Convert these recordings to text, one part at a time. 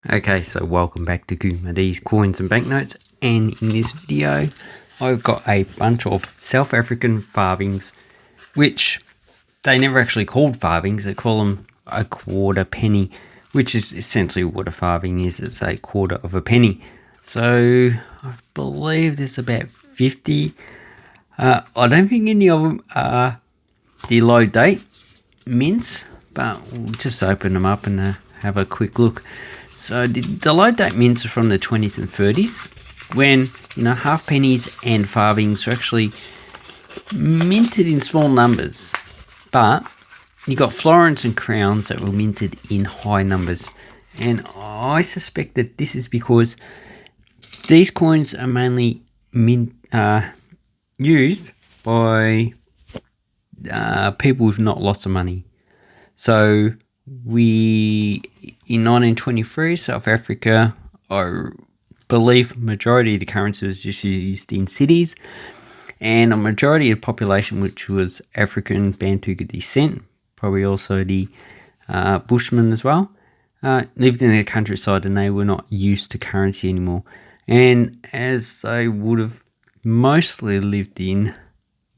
Okay, so welcome back to These Coins and Banknotes, and in this video I've got a bunch of South African farthings, which they never actually called farthings. They call them a quarter penny, which is essentially what a farthing is. It's a quarter of a penny. So I believe there's about 50. I don't think any of them are the low date mints, but we'll just open them up and have a quick look. So the low date mints are from the 20s and 30s, when half pennies and farthings are actually minted in small numbers, but you got florins and crowns that were minted in high numbers. And I suspect that this is because these coins are mainly used by people with not lots of money. So in 1923, South Africa, I believe majority of the currency was just used in cities, and a majority of the population, which was African Bantu descent, probably also the Bushmen as well, lived in the countryside, and they were not used to currency anymore. And as they would have mostly lived in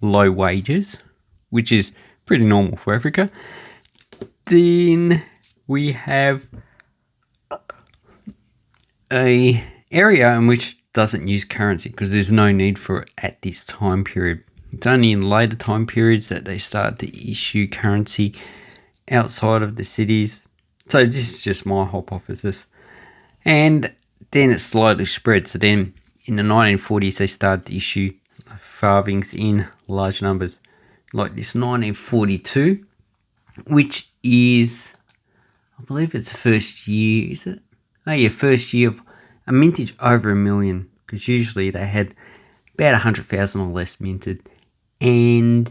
low wages, which is pretty normal for Africa, then we have a area in which doesn't use currency because there's no need for it at this time period. It's only in later time periods that they start to issue currency outside of the cities. So this is just my hypothesis. And then it slowly spread. So then in the 1940s, they started to issue farthings in large numbers, like this 1942, which is, I believe it's the first year, is it? Oh yeah, first year of a mintage over 1 million, because usually they had about 100,000 or less minted, and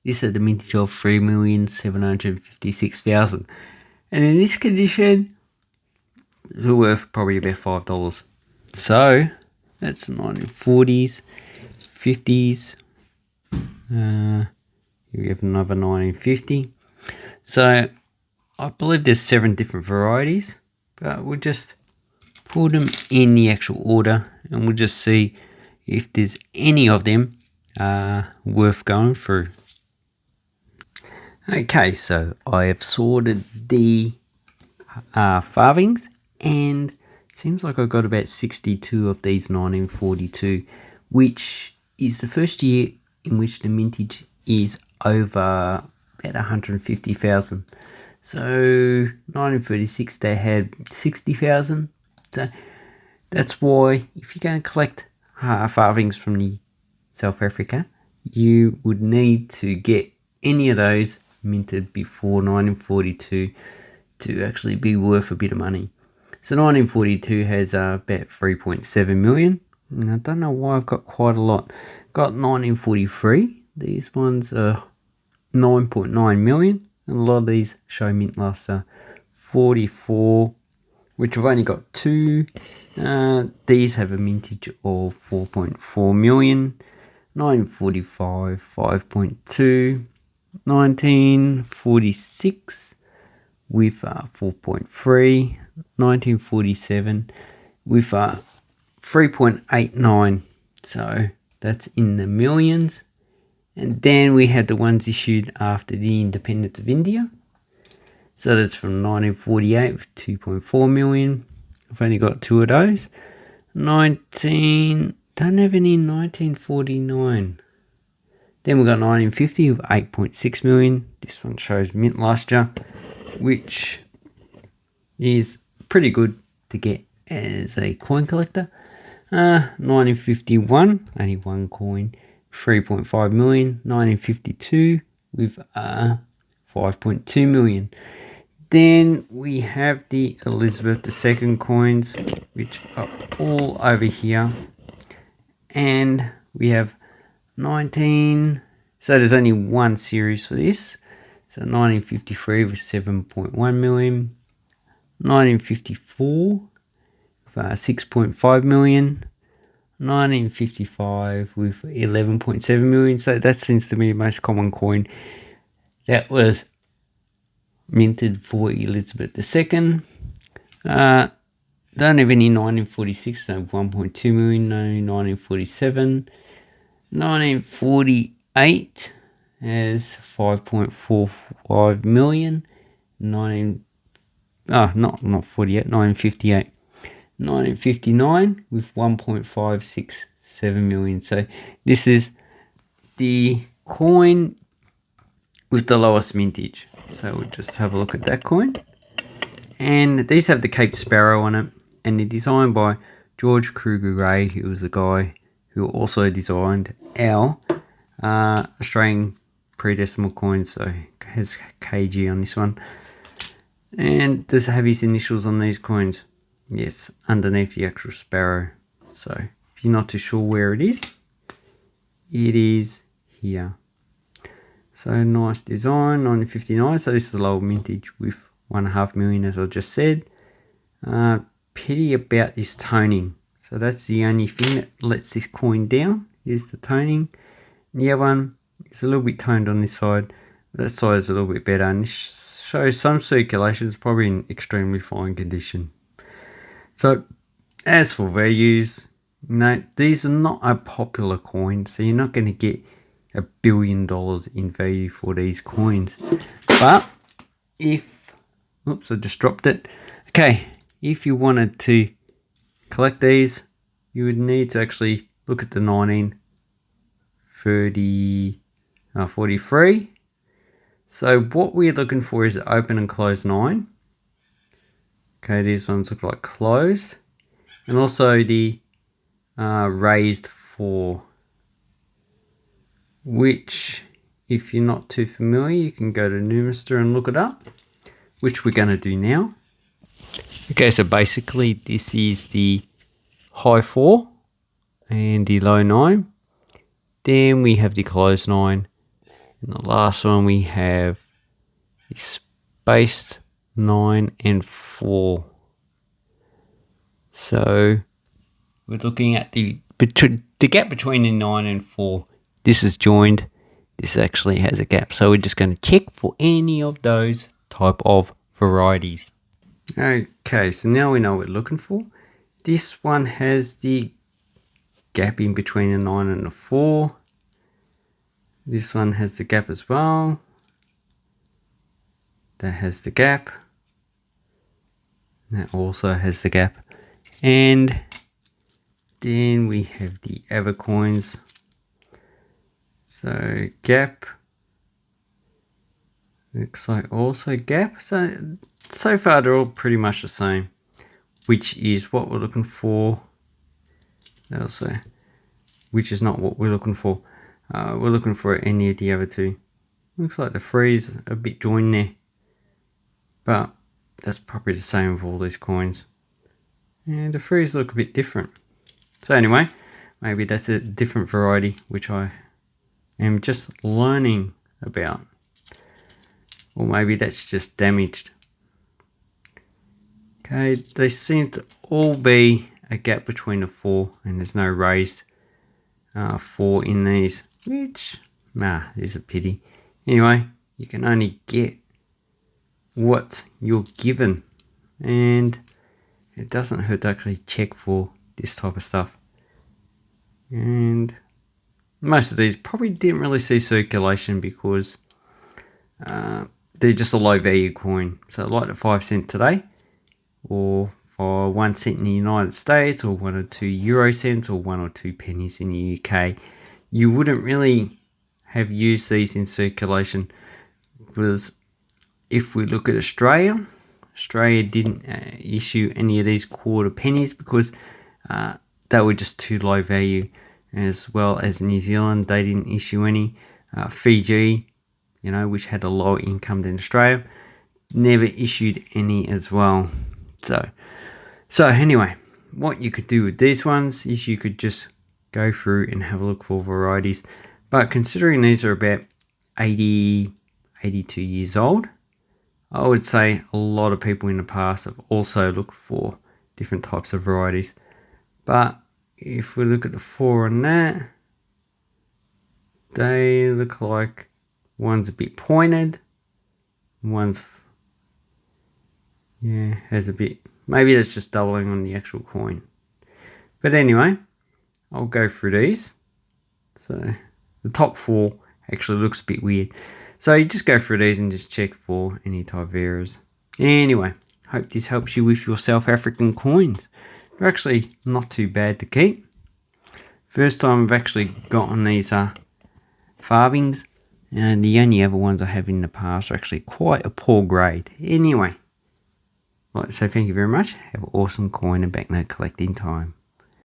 this is the mintage of 3,756,000, and in this condition, it's worth probably about $5. So that's the 1940s, 50s. We have another 1950. So I believe there's 7 different varieties, but we'll just put them in the actual order, and we'll just see if there's any of them worth going through. Okay, so I have sorted the farthings, and it seems like I've got about 62 of these 1942, which is the first year in which the mintage is over about 150,000. So 1936 they had 60,000. So that's why if you're going to collect farthings from the South Africa, you would need to get any of those minted before 1942 to actually be worth a bit of money. So 1942 has about 3.7 million. And I don't know why I've got quite a lot. Got 1943. These ones are 9.9 million. And a lot of these show mint last 44, which I've only got 2. These have a mintage of 4.4 million. 1945, 5.2. 1946 with 4.3. 1947 with 3.89. So that's in the millions. And then we had the ones issued after the independence of India. So that's from 1948 with 2.4 million. I've only got 2 of those. Don't have any in 1949. Then we got 1950 with 8.6 million. This one shows mint last year, which is pretty good to get as a coin collector. 1951, only 1 coin, 3.5 million. 1952 with 5.2 million. Then we have the Elizabeth II coins, which are all over here. And we have 19, so there's only one series for this. So 1953 with 7.1 million. 1954 with 6.5 million. 1955 with 11.7 million. So that seems to be the most common coin that was minted for Elizabeth II. don't have any 1946, so 1.2 million, no 1947. 1948 has 5.45 million. 19, not 48, 1958. 1959 with 1.567 million. So this is the coin with the lowest mintage. So we'll just have a look at that coin. And these have the Cape Sparrow on it, and they're designed by George Kruger Ray, who was the guy who also designed our Australian pre-decimal coins. So it has KG on this one. And does it have his initials on these coins? Yes, underneath the actual sparrow. So if you're not too sure where it is here. So nice design, 1959. So this is a low mintage with 1.5 million, as I just said. Pity about this toning. So that's the only thing that lets this coin down, is the toning. The other one is a little bit toned on this side. That side is a little bit better, and this shows some circulation. It's probably in extremely fine condition. So as for values, no, these are not a popular coin, so you're not going to get $1 billion in value for these coins. But if, oops, I just dropped it. Okay, if you wanted to collect these, you would need to actually look at the 1943. So what we're looking for is open and closed 9. Okay, these ones look like closed. And also the raised 4, which, if you're not too familiar, you can go to Numister and look it up, which we're going to do now. Okay, so basically this is the high 4 and the low 9. Then we have the closed 9. And the last one we have the spaced 9 and 4. So we're looking at the gap between the 9 and 4. This is joined. This actually has a gap. So we're just going to check for any of those type of varieties. Okay, so now we know what we're looking for. This one has the gap in between the 9 and the 4. This one has the gap as well. That has the gap. That also has the gap. And then we have the other coins. So gap. Looks like also gap. So far they're all pretty much the same, which is what we're looking for. Also, which is not what we're looking for. We're looking for any of the other two. Looks like the 3 is a bit joined there, but that's probably the same with all these coins. And the 3s look a bit different. So anyway, maybe that's a different variety which I am just learning about. Or maybe that's just damaged. Okay, they seem to all be a gap between the 4, and there's no raised 4 in these, which is a pity. Anyway, you can only get what you're given, and it doesn't hurt to actually check for this type of stuff. And most of these probably didn't really see circulation because they're just a low value coin. So like the 5 cent today, or for 1 cent in the United States, or 1 or 2 euro cents, or 1 or 2 pennies in the UK, you wouldn't really have used these in circulation. Because if we look at Australia didn't issue any of these quarter pennies because they were just too low value. As well as New Zealand, they didn't issue any. Fiji, which had a lower income than Australia, never issued any as well. So anyway, what you could do with these ones is you could just go through and have a look for varieties. But considering these are about 82 years old, I would say a lot of people in the past have also looked for different types of varieties. But if we look at the 4 on that, they look like one's a bit pointed, one's has a bit Maybe that's just doubling on the actual coin. But anyway, I'll go through these. So the top 4 actually looks a bit weird. So you just go through these and just check for any type of errors. Anyway, hope this helps you with your South African coins. They're actually not too bad to keep. First time I've actually gotten these farthings, and the only other ones I have in the past are actually quite a poor grade. Anyway, I'd like to say thank you very much. Have an awesome coin and banknote collecting time.